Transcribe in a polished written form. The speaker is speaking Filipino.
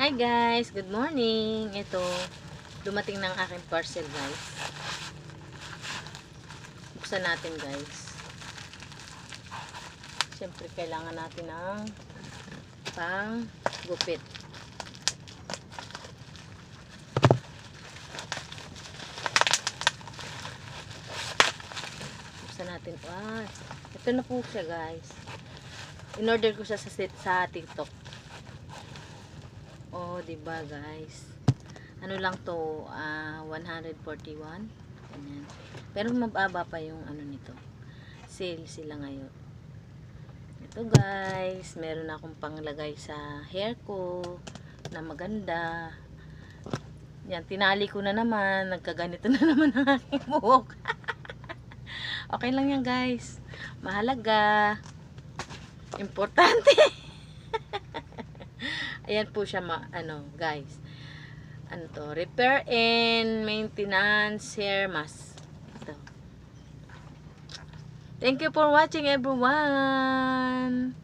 Hi guys, good morning. Ito, dumating ng aking parcel guys. Buksan natin guys. Siyempre kailangan natin ng pang gupit. Buksan natin. Ito na po siya guys. In-order ko siya sa TikTok. Oh, diba guys? Ano lang to, 141. Ganyan. Pero mababa pa yung ano nito. Sale sila ngayon. Ito guys, meron akong panglagay sa hair ko na maganda. Yan, tinali ko na naman. Nagkaganito na naman ang aking buhok. Okay lang yan guys. Mahalaga. Importante. Ayan po siya guys. Ano to? Repair and maintenance hair mask. Ito. Thank you for watching everyone.